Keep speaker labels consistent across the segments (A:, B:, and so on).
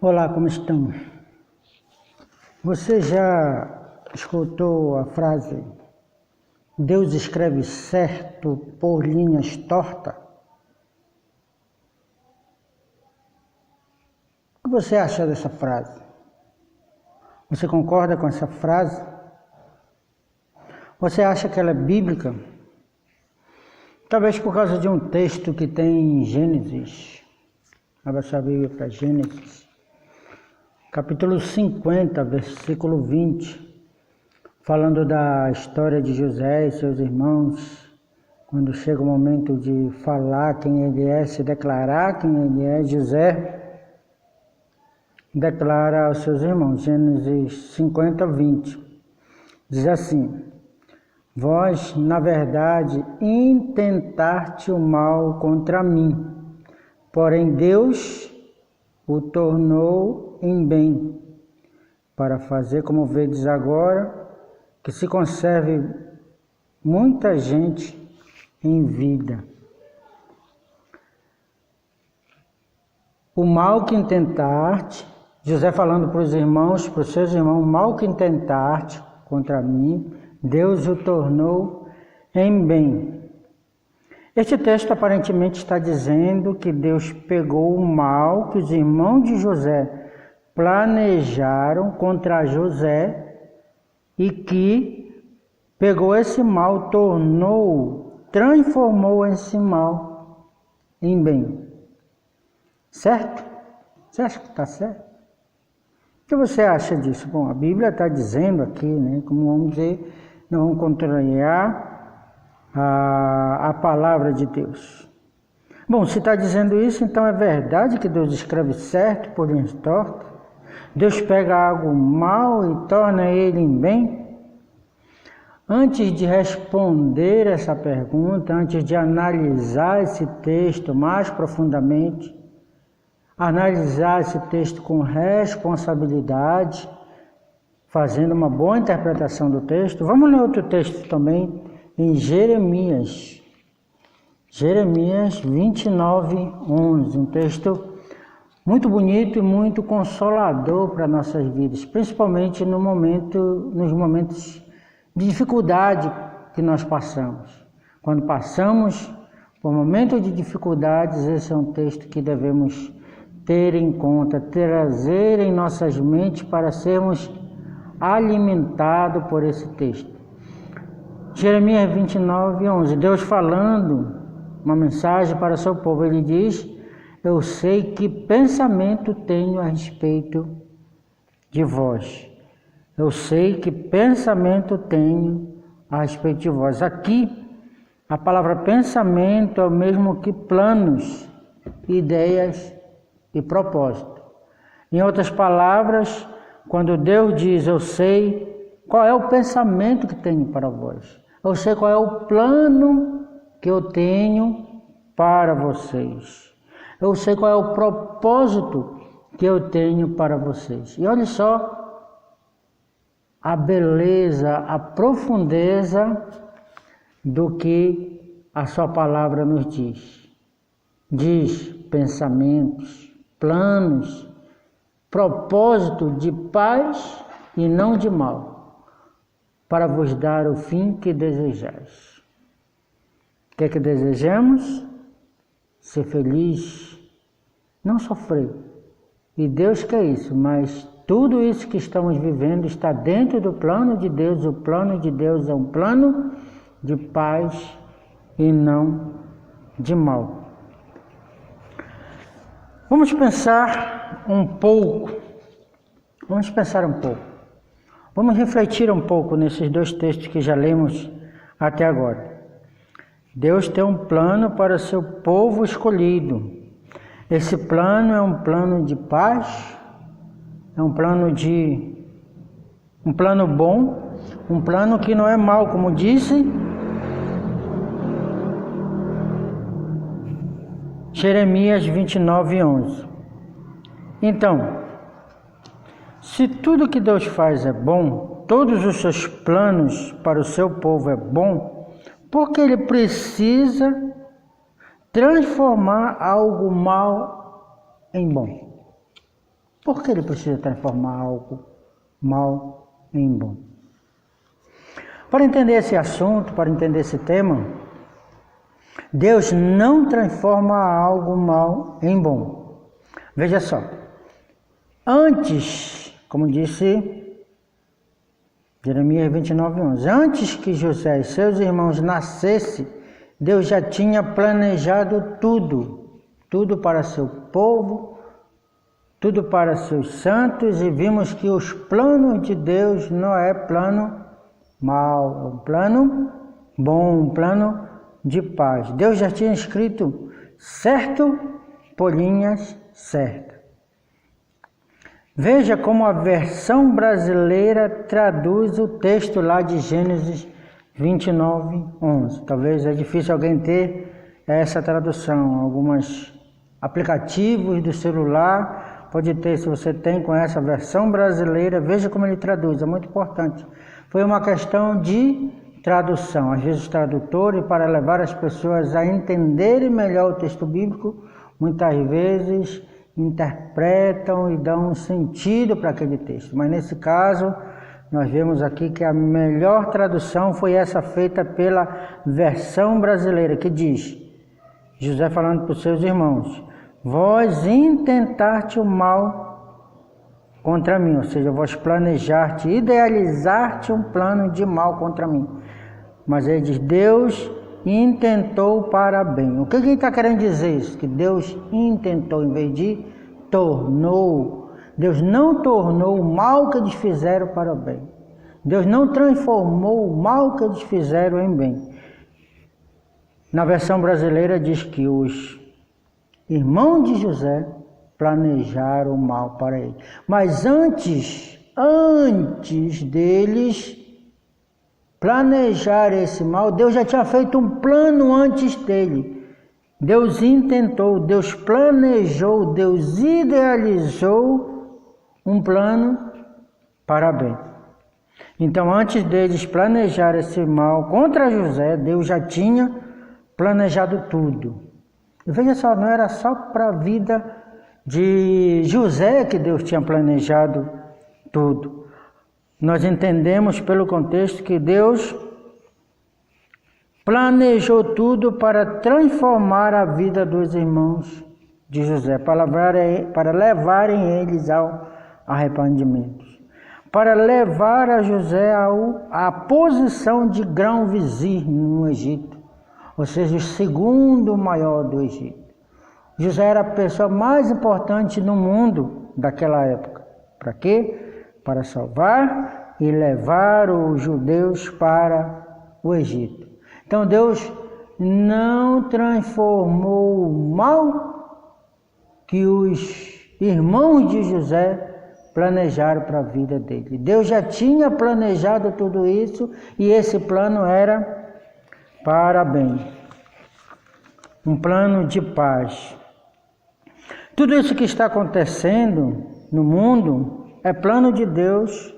A: Olá, como estão? Você já escutou a frase Deus escreve certo por linhas tortas? O que você acha dessa frase? Você concorda com essa frase? Você acha que ela é bíblica? Talvez por causa de um texto que tem em Gênesis. Abra sua Bíblia para Gênesis. Capítulo 50, versículo 20, falando da história de José e seus irmãos, quando chega o momento de falar quem ele é, se declarar quem ele é, José declara aos seus irmãos, Gênesis 50, 20, diz assim: vós, na verdade, intentaste o mal contra mim, porém Deus o tornou em bem, para fazer como vedes agora, que se conserve muita gente em vida. O mal que intentaste, José falando para os irmãos, para os seus irmãos, o mal que intentaste contra mim, Deus o tornou em bem. Este texto aparentemente está dizendo que Deus pegou o mal que os irmãos de José planejaram contra José e que pegou esse mal, transformou esse mal em bem. Certo? Você acha que está certo? O que você acha disso? Bom, a Bíblia está dizendo aqui, né? Como vamos dizer, não vamos contrariar a palavra de Deus. Bom, se está dizendo isso, então é verdade que Deus escreve certo por linhas tortas? Deus pega algo mal e torna ele em bem? Antes de responder essa pergunta, antes de analisar esse texto mais profundamente, analisar esse texto com responsabilidade, fazendo uma boa interpretação do texto, vamos ler outro texto também em Jeremias 29, 11, um texto muito bonito e muito consolador para nossas vidas, principalmente nos momentos de dificuldade que nós passamos. Quando passamos por momentos de dificuldades, esse é um texto que devemos ter em conta, trazer em nossas mentes para sermos alimentados por esse texto. Jeremias 29, 11, Deus falando uma mensagem para o seu povo, ele diz: eu sei que pensamento tenho a respeito de vós. Eu sei que pensamento tenho a respeito de vós. Aqui, a palavra pensamento é o mesmo que planos, ideias e propósito. Em outras palavras, quando Deus diz, eu sei qual é o pensamento que tenho para vós. Eu sei qual é o plano que eu tenho para vocês. Eu sei qual é o propósito que eu tenho para vocês. E olha só a beleza, a profundeza do que a sua palavra nos diz. Diz pensamentos, planos, propósito de paz e não de mal, para vos dar o fim que desejais. O que é que desejamos? Ser feliz, não sofrer. E Deus quer isso, mas tudo isso que estamos vivendo está dentro do plano de Deus. O plano de Deus é um plano de paz e não de mal. Vamos pensar um pouco. Vamos refletir um pouco nesses dois textos que já lemos até agora. Deus tem um plano para o seu povo escolhido. Esse plano é um plano de paz, é um plano bom, um plano que não é mau, como disse Jeremias 29, 11. Então, se tudo que Deus faz é bom, todos os seus planos para o seu povo é bom, porque ele precisa transformar algo mal em bom. Por que ele precisa transformar algo mal em bom? Para entender esse assunto, para entender esse tema, Deus não transforma algo mal em bom. Veja só, antes, como disse Jeremias 29:11, antes que José e seus irmãos nascessem, Deus já tinha planejado tudo para seu povo, tudo para seus santos, e vimos que os planos de Deus não é plano mal, é um plano bom, um plano de paz. Deus já tinha escrito certo por linhas certas. Veja como a versão brasileira traduz o texto lá de Gênesis 29:11. Talvez é difícil alguém ter essa tradução. Alguns aplicativos do celular pode ter, se você tem com essa versão brasileira, veja como ele traduz, é muito importante. Foi uma questão de tradução. Às vezes os tradutores, para levar as pessoas a entenderem melhor o texto bíblico, muitas vezes interpretam e dão um sentido para aquele texto. Mas nesse caso, nós vemos aqui que a melhor tradução foi essa feita pela versão brasileira, que diz, José falando para os seus irmãos, vós intentaste o mal contra mim, ou seja, vós planejaste, idealizaste um plano de mal contra mim. Mas ele diz, Deus intentou para bem. O que ele está querendo dizer isso? Que Deus intentou, em vez de tornou. Deus não tornou o mal que eles fizeram para o bem. Deus não transformou o mal que eles fizeram em bem. Na versão brasileira diz que os irmãos de José planejaram o mal para ele. Mas antes deles planejar esse mal, Deus já tinha feito um plano antes dele. Deus intentou, Deus planejou, Deus idealizou um plano para bem. Então, antes deles planejar esse mal contra José, Deus já tinha planejado tudo. E veja só, não era só para a vida de José que Deus tinha planejado tudo. Nós entendemos pelo contexto que Deus planejou tudo para transformar a vida dos irmãos de José, para levarem eles ao arrependimento, para levar a José à posição de grão-vizir no Egito, ou seja, o segundo maior do Egito. José era a pessoa mais importante no mundo daquela época. Para quê? Para salvar e levar os judeus para o Egito. Então Deus não transformou o mal que os irmãos de José planejaram para a vida dele. Deus já tinha planejado tudo isso e esse plano era para bem. Um plano de paz. Tudo isso que está acontecendo no mundo é plano de Deus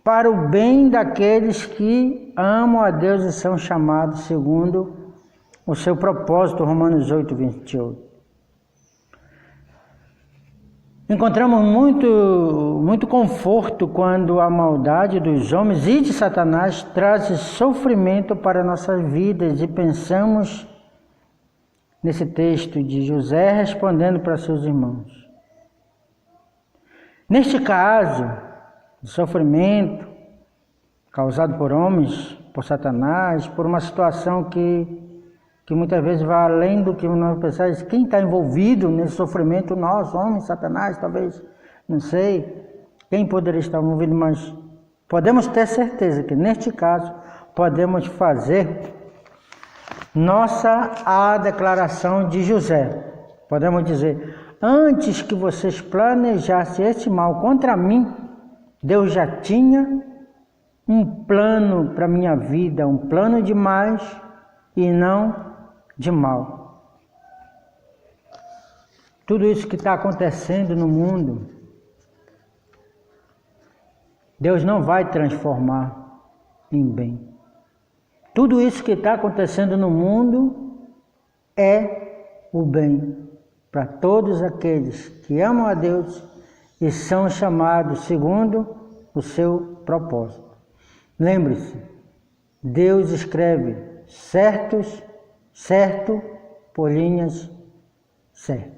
A: para o bem daqueles que amam a Deus e são chamados segundo o seu propósito, Romanos 8:28. Encontramos muito conforto quando a maldade dos homens e de Satanás traz sofrimento para nossas vidas e pensamos nesse texto de José respondendo para seus irmãos. Neste caso, de sofrimento causado por homens, por Satanás, por uma situação que muitas vezes vai além do que nós pensamos. Quem está envolvido nesse sofrimento? Nós, homens, Satanás, talvez, não sei quem poderia estar envolvido, mas podemos ter certeza que neste caso podemos fazer a declaração de José. Podemos dizer, antes que vocês planejassem esse mal contra mim, Deus já tinha um plano para a minha vida, um plano de mais e não de mal. Tudo isso que está acontecendo no mundo, Deus não vai transformar em bem. Tudo isso que está acontecendo no mundo é o bem para todos aqueles que amam a Deus e são chamados segundo o seu propósito. Lembre-se, Deus escreve certo por linhas certas.